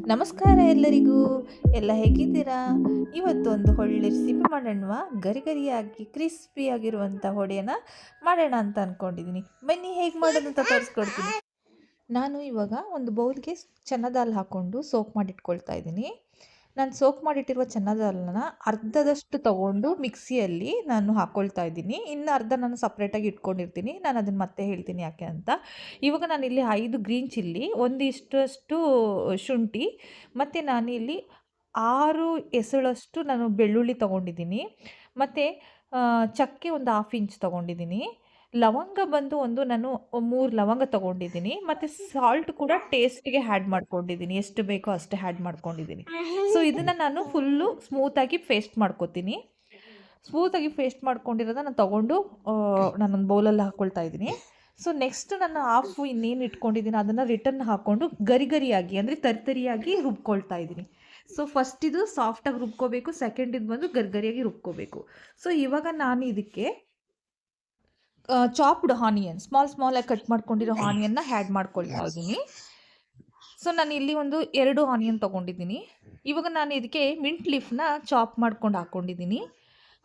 ನಮಸ್ಕಾರ ಎಲ್ಲರಿಗೂ. ಎಲ್ಲ ಹೇಗಿದ್ದೀರಾ? ಇವತ್ತೊಂದು ಒಳ್ಳೆ ರೆಸಿಪಿ ಮಾಡೋಣವಾ? ಗರಿ ಗರಿಯಾಗಿ ಕ್ರಿಸ್ಪಿಯಾಗಿರುವಂಥ ವಡೆನ ಮಾಡೋಣ ಅಂತ ಅಂದ್ಕೊಂಡಿದ್ದೀನಿ. ಬನ್ನಿ ಹೇಗೆ ಮಾಡೋದು ಅಂತ ತೋರಿಸ್ಕೊಡ್ತೀನಿ. ನಾನು ಇವಾಗ ಒಂದು ಬೌಲ್ಗೆ ಚೆನ್ನ ದಾಲ್ ಹಾಕ್ಕೊಂಡು ಸೋಕ್ ಮಾಡಿಟ್ಕೊಳ್ತಾ ಇದ್ದೀನಿ. ನಾನು ಸೋಕ್ ಮಾಡಿಟ್ಟಿರುವ ಚೆನ್ನ ದಾಲನ್ನ ಅರ್ಧದಷ್ಟು ತೊಗೊಂಡು ಮಿಕ್ಸಿಯಲ್ಲಿ ನಾನು ಹಾಕ್ಕೊಳ್ತಾ ಇದ್ದೀನಿ. ಇನ್ನು ಅರ್ಧ ನಾನು ಸಪ್ರೇಟಾಗಿ ಇಟ್ಕೊಂಡಿರ್ತೀನಿ. ನಾನು ಅದನ್ನು ಮತ್ತೆ ಹೇಳ್ತೀನಿ ಯಾಕೆ ಅಂತ. ಇವಾಗ ನಾನಿಲ್ಲಿ 5 ಗ್ರೀನ್ ಚಿಲ್ಲಿ, ಒಂದಿಷ್ಟಷ್ಟು ಶುಂಠಿ, ಮತ್ತು ನಾನಿಲ್ಲಿ 6 ಎಸಳಷ್ಟು ನಾನು ಬೆಳ್ಳುಳ್ಳಿ ತೊಗೊಂಡಿದ್ದೀನಿ. ಮತ್ತು ಚಕ್ಕೆ ಒಂದು 1/2 ಇಂಚ್ ತೊಗೊಂಡಿದ್ದೀನಿ. ಲವಂಗ ಬಂದು ನಾನು 3 ಲವಂಗ ತೊಗೊಂಡಿದ್ದೀನಿ. ಮತ್ತು ಸಾಲ್ಟ್ ಕೂಡ ಟೇಸ್ಟ್ಗೆ ಆ್ಯಡ್ ಮಾಡ್ಕೊಂಡಿದ್ದೀನಿ. ಎಷ್ಟು ಬೇಕೋ ಅಷ್ಟೇ ಆ್ಯಡ್ ಮಾಡ್ಕೊಂಡಿದ್ದೀನಿ. ಸೊ ಇದನ್ನು ನಾನು ಫುಲ್ಲು ಸ್ಮೂತಾಗಿ ಪೇಸ್ಟ್ ಮಾಡ್ಕೊತೀನಿ. ಸ್ಮೂತಾಗಿ ಪೇಸ್ಟ್ ಮಾಡ್ಕೊಂಡಿರೋದನ್ನ ನಾನು ತೊಗೊಂಡು ನಾನೊಂದು ಬೌಲಲ್ಲಿ ಹಾಕ್ಕೊಳ್ತಾ ಇದ್ದೀನಿ. ಸೊ ನೆಕ್ಸ್ಟ್ ನಾನು ಹಾಫು ಇನ್ನೇನು ಇಟ್ಕೊಂಡಿದ್ದೀನಿ ಅದನ್ನು ರಿಟರ್ನ್ ಹಾಕ್ಕೊಂಡು ಗರಿ ಗರಿಯಾಗಿ ಅಂದರೆ ತರಿಯಾಗಿ ರುಬ್ಕೊಳ್ತಾ ಇದ್ದೀನಿ. ಸೊ ಫಸ್ಟ್ ಇದು ಸಾಫ್ಟಾಗಿ ರುಬ್ಕೋಬೇಕು, ಸೆಕೆಂಡ್ ಇದು ಬಂದು ಗರಿಗರಿಯಾಗಿ ರುಬ್ಕೋಬೇಕು. ಸೊ ಇವಾಗ ನಾನು ಇದಕ್ಕೆ ಚಾಪ್ಡ್ ಆನಿಯನ್ ಸ್ಮಾಲಾಗಿ ಕಟ್ ಮಾಡ್ಕೊಂಡಿರೋ ಆನಿಯನ್ನ ಆ್ಯಡ್ ಮಾಡ್ಕೊಳ್ತಾ ಇದ್ದೀನಿ. ಸೊ ನಾನು ಇಲ್ಲಿ ಒಂದು 2 ಆನಿಯನ್ ತೊಗೊಂಡಿದ್ದೀನಿ. ಇವಾಗ ನಾನು ಇದಕ್ಕೆ ಮಿಂಟ್ ಲೀಫ್ನ ಚಾಪ್ ಮಾಡ್ಕೊಂಡು ಹಾಕ್ಕೊಂಡಿದ್ದೀನಿ.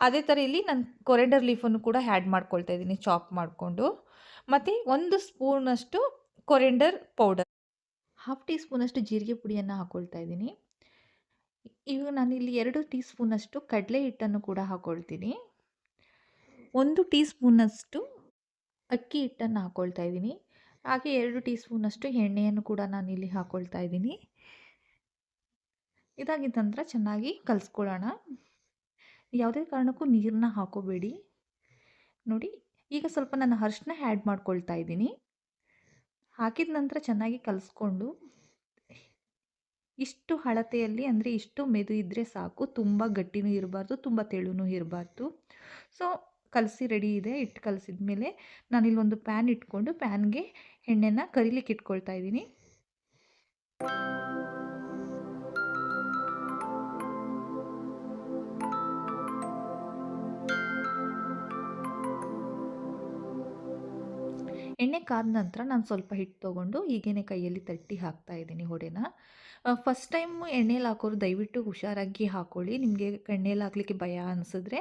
ಅದೇ ಥರ ಇಲ್ಲಿ ನಾನು ಕೊರೆಂಡರ್ ಲೀಫನ್ನು ಕೂಡ ಆ್ಯಡ್ ಮಾಡ್ಕೊಳ್ತಾ ಇದ್ದೀನಿ ಚಾಪ್ ಮಾಡಿಕೊಂಡು. ಮತ್ತು 1 ಸ್ಪೂನಷ್ಟು ಕೊರೆಂಡರ್ ಪೌಡರ್, 1/2 ಟೀ ಸ್ಪೂನಷ್ಟು ಜೀರಿಗೆ ಪುಡಿಯನ್ನು ಹಾಕ್ಕೊಳ್ತಾ ಇದ್ದೀನಿ. ಇವಾಗ ನಾನಿಲ್ಲಿ 2 ಟೀ ಸ್ಪೂನಷ್ಟು ಕಡಲೆ ಹಿಟ್ಟನ್ನು ಕೂಡ ಹಾಕ್ಕೊಳ್ತೀನಿ. 1 ಟೀ ಸ್ಪೂನಷ್ಟು ಅಕ್ಕಿ ಹಿಟ್ಟನ್ನು ಹಾಕ್ಕೊಳ್ತಾ ಇದ್ದೀನಿ. ಹಾಗೆ 2 ಟೀ ಸ್ಪೂನಷ್ಟು ಎಣ್ಣೆಯನ್ನು ಕೂಡ ನಾನಿಲ್ಲಿ ಹಾಕ್ಕೊಳ್ತಾ ಇದ್ದೀನಿ. ಇದಾಗಿದ್ದ ನಂತರ ಚೆನ್ನಾಗಿ ಕಲಿಸ್ಕೊಳ್ಳೋಣ. ಯಾವುದೇ ಕಾರಣಕ್ಕೂ ನೀರನ್ನ ಹಾಕೋಬೇಡಿ. ನೋಡಿ, ಈಗ ಸ್ವಲ್ಪ ನಾನು ಅರಿಶಿನ ಆ್ಯಡ್ ಮಾಡ್ಕೊಳ್ತಾ ಇದ್ದೀನಿ. ಹಾಕಿದ ನಂತರ ಚೆನ್ನಾಗಿ ಕಲಿಸ್ಕೊಂಡು, ಇಷ್ಟು ಅಳತೆಯಲ್ಲಿ ಅಂದರೆ ಇಷ್ಟು ಮೆದು ಇದ್ದರೆ ಸಾಕು. ತುಂಬ ಗಟ್ಟಿನೂ ಇರಬಾರ್ದು, ತುಂಬ ತೆಳುನೂ ಇರಬಾರ್ದು. ಸೊ ಕಲಸಿ ರೆಡಿ ಇದೆ. ಹಿಟ್ಟು ಕಲಸಿದ ಮೇಲೆ ನಾನಿಲ್ಲೊಂದು ಪ್ಯಾನ್ ಇಟ್ಕೊಂಡು ಪ್ಯಾನ್ಗೆ ಎಣ್ಣೆನ ಕರಿಲಿಕ್ಕೆ ಇಟ್ಕೊಳ್ತಾ ಇದ್ದೀನಿ. ಎಣ್ಣೆ ಕಾದ ನಂತರ ನಾನು ಸ್ವಲ್ಪ ಹಿಟ್ಟು ತೊಗೊಂಡು ಹೀಗೇ ಕೈಯಲ್ಲಿ ತಟ್ಟಿ ಹಾಕ್ತಾ ಇದ್ದೀನಿ ವಡೆನ. ಫಸ್ಟ್ ಟೈಮ್ ಎಣ್ಣೆಲಿ ಹಾಕೋರು ದಯವಿಟ್ಟು ಹುಷಾರಾಗಿ ಹಾಕ್ಕೊಳ್ಳಿ. ನಿಮಗೆ ಎಣ್ಣೆಲಿ ಹಾಕಲಿಕ್ಕೆ ಭಯ ಅನಿಸಿದ್ರೆ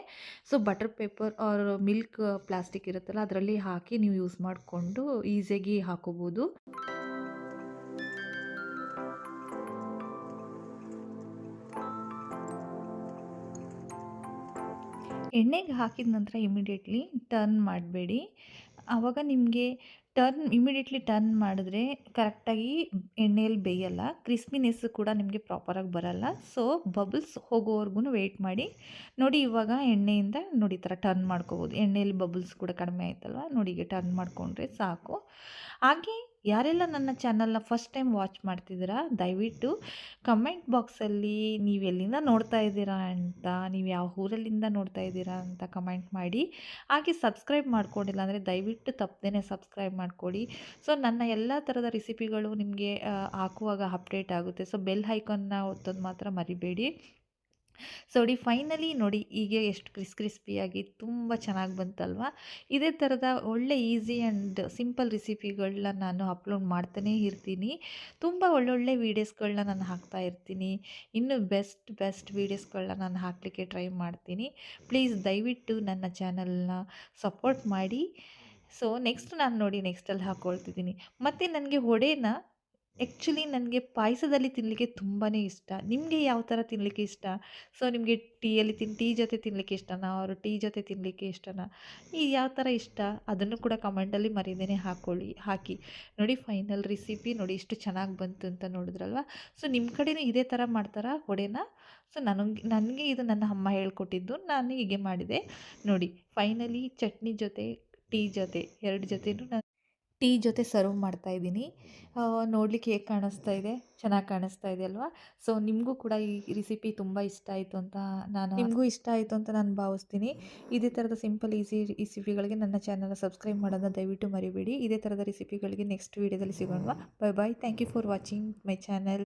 so butter paper R milk plastic ಇರುತ್ತಲ್ಲ ಅದರಲ್ಲಿ ಹಾಕಿ ನೀವು ಯೂಸ್ ಮಾಡಿಕೊಂಡು ಈಸಿಯಾಗಿ ಹಾಕೋಬೋದು. ಎಣ್ಣೆಗೆ ಹಾಕಿದ ನಂತರ ಇಮಿಡಿಯೇಟ್ಲಿ ಟರ್ನ್ ಮಾಡಬೇಡಿ. ಆವಾಗ ನಿಮಗೆ ಇಮಿಡಿಯೇಟ್ಲಿ ಟರ್ನ್ ಮಾಡಿದ್ರೆ ಕರೆಕ್ಟಾಗಿ ಎಣ್ಣೆಯಲ್ಲಿ ಬೇಯಲ್ಲ, ಕ್ರಿಸ್ಪಿನೆಸ್ ಕೂಡ ನಿಮಗೆ ಪ್ರಾಪರಾಗಿ ಬರಲ್ಲ. ಸೊ ಬಬಲ್ಸ್ ಹೋಗೋವರೆಗೂ ವೆಯ್ಟ್ ಮಾಡಿ. ನೋಡಿ, ಇವಾಗ ಎಣ್ಣೆಯಿಂದ ನೋಡಿ ಈ ಥರ ಟರ್ನ್ ಮಾಡ್ಕೋಬೋದು. ಎಣ್ಣೆಯಲ್ಲಿ ಬಬಲ್ಸ್ ಕೂಡ ಕಡಿಮೆ ಆಯ್ತಲ್ವ, ನೋಡಿ ಈಗ ಟರ್ನ್ ಮಾಡಿಕೊಂಡ್ರೆ ಸಾಕು. ಹಾಗೆ ಯಾರೆಲ್ಲ ನನ್ನ ಚಾನಲ್ನ ಫಸ್ಟ್ ಟೈಮ್ ವಾಚ್ ಮಾಡ್ತಿದ್ದೀರಾ ದಯವಿಟ್ಟು ಕಮೆಂಟ್ ಬಾಕ್ಸಲ್ಲಿ ನೀವು ಎಲ್ಲಿಂದ ನೋಡ್ತಾ ಇದ್ದೀರಾ ಅಂತ, ನೀವು ಯಾವ ಊರಲ್ಲಿಂದ ನೋಡ್ತಾ ಇದ್ದೀರಾ ಅಂತ ಕಮೆಂಟ್ ಮಾಡಿ. ಹಾಗೆ ಸಬ್ಸ್ಕ್ರೈಬ್ ಮಾಡ್ಕೊಂಡಿಲ್ಲ ಅಂದರೆ ದಯವಿಟ್ಟು ತಪ್ಪದೇ ಸಬ್ಸ್ಕ್ರೈಬ್ ಮಾಡ್ಕೊಳ್ಳಿ. ಸೊ ನನ್ನ ಎಲ್ಲ ಥರದ ರೆಸಿಪಿಗಳು ನಿಮಗೆ ಹಾಕುವಾಗ ಅಪ್ಡೇಟ್ ಆಗುತ್ತೆ. ಸೊ ಬೆಲ್ ಐಕಾನ್ನ ಒತ್ತೋದು ಮಾತ್ರ ಮರಿಬೇಡಿ. ಸೊ ನೋಡಿ, ಫೈನಲಿ ನೋಡಿ ಈಗ ಎಷ್ಟು ಕ್ರಿಸ್ಪಿಯಾಗಿ ತುಂಬ ಚೆನ್ನಾಗಿ ಬಂತಲ್ವ. ಇದೇ ಥರದ ಒಳ್ಳೆ ಈಸಿ ಆ್ಯಂಡ್ ಸಿಂಪಲ್ ರೆಸಿಪಿಗಳನ್ನ ನಾನು ಅಪ್ಲೋಡ್ ಮಾಡ್ತಾನೇ ಇರ್ತೀನಿ. ತುಂಬ ಒಳ್ಳೊಳ್ಳೆ ವೀಡಿಯೋಸ್ಗಳನ್ನ ನಾನು ಹಾಕ್ತಾ ಇರ್ತೀನಿ. ಇನ್ನೂ ಬೆಸ್ಟ್ ವೀಡಿಯೋಸ್ಗಳನ್ನ ನಾನು ಹಾಕಲಿಕ್ಕೆ ಟ್ರೈ ಮಾಡ್ತೀನಿ. ಪ್ಲೀಸ್ ದಯವಿಟ್ಟು ನನ್ನ ಚಾನಲ್ನ ಸಪೋರ್ಟ್ ಮಾಡಿ. ಸೊ ನೆಕ್ಸ್ಟ್ ನಾನು ನೋಡಿ ನೆಕ್ಸ್ಟಲ್ಲಿ ಹಾಕ್ಕೊಳ್ತಿದ್ದೀನಿ. ಮತ್ತು ನನಗೆ ವಡೆನ ಆ್ಯಕ್ಚುಲಿ ನನಗೆ ಪಾಯಸದಲ್ಲಿ ತಿನ್ನಲಿಕ್ಕೆ ತುಂಬಾ ಇಷ್ಟ. ನಿಮಗೆ ಯಾವ ಥರ ತಿನ್ನಲಿಕ್ಕೆ ಇಷ್ಟ? ಸೊ ನಿಮಗೆ ಟೀ ಜೊತೆ ತಿನ್ನಲಿಕ್ಕೆ ಇಷ್ಟನಾ, ಅವರು ಟೀ ಜೊತೆ ತಿನ್ನಲಿಕ್ಕೆ ಇಷ್ಟನಾ, ಯಾವ ಥರ ಇಷ್ಟ ಅದನ್ನು ಕೂಡ ಕಮೆಂಟಲ್ಲಿ ಮರೀದೇ ಹಾಕಿ. ನೋಡಿ, ಫೈನಲ್ ರೆಸಿಪಿ ನೋಡಿ ಎಷ್ಟು ಚೆನ್ನಾಗಿ ಬಂತು ಅಂತ ನೋಡಿದ್ರಲ್ವ. ಸೊ ನಿಮ್ಮ ಕಡೆಯೂ ಇದೇ ಥರ ಮಾಡ್ತಾರಾ ವಡೆನ? ಸೊ ನನಗೆ ಇದು ನನ್ನ ಅಮ್ಮ ಹೇಳ್ಕೊಟ್ಟಿದ್ದು, ನಾನು ಹೀಗೆ ಮಾಡಿದೆ. ನೋಡಿ, ಫೈನಲಿ ಚಟ್ನಿ ಜೊತೆ ಟೀ ಜೊತೆ 2 ಜೊತೆನೂ ನಾನು ಟೀ ಜೊತೆ ಸರ್ವ್ ಮಾಡ್ತಾಯಿದ್ದೀನಿ. ನೋಡಲಿಕ್ಕೆ ಹೇಗೆ ಕಾಣಿಸ್ತಾ ಇದೆ? ಚೆನ್ನಾಗಿ ಕಾಣಿಸ್ತಾ ಇದೆ ಅಲ್ವಾ? ಸೊ ನಿಮಗೂ ಕೂಡ ಈ ರೆಸಿಪಿ ತುಂಬ ಇಷ್ಟ ಆಯಿತು ಅಂತ ನಾನು ಭಾವಿಸ್ತೀನಿ. ಇದೇ ಥರದ ಸಿಂಪಲ್ ಈಸಿ ರೆಸಿಪಿಗಳಿಗೆ ನನ್ನ ಚಾನಲ್ನ ಸಬ್ಸ್ಕ್ರೈಬ್ ಮಾಡೋದನ್ನ ದಯವಿಟ್ಟು ಮರಿಬೇಡಿ. ಇದೇ ಥರದ ರೆಸಿಪಿಗಳಿಗೆ ನೆಕ್ಸ್ಟ್ ವೀಡಿಯೋದಲ್ಲಿ ಸಿಗೋಣ. Bye bye. Thank you for watching my channel.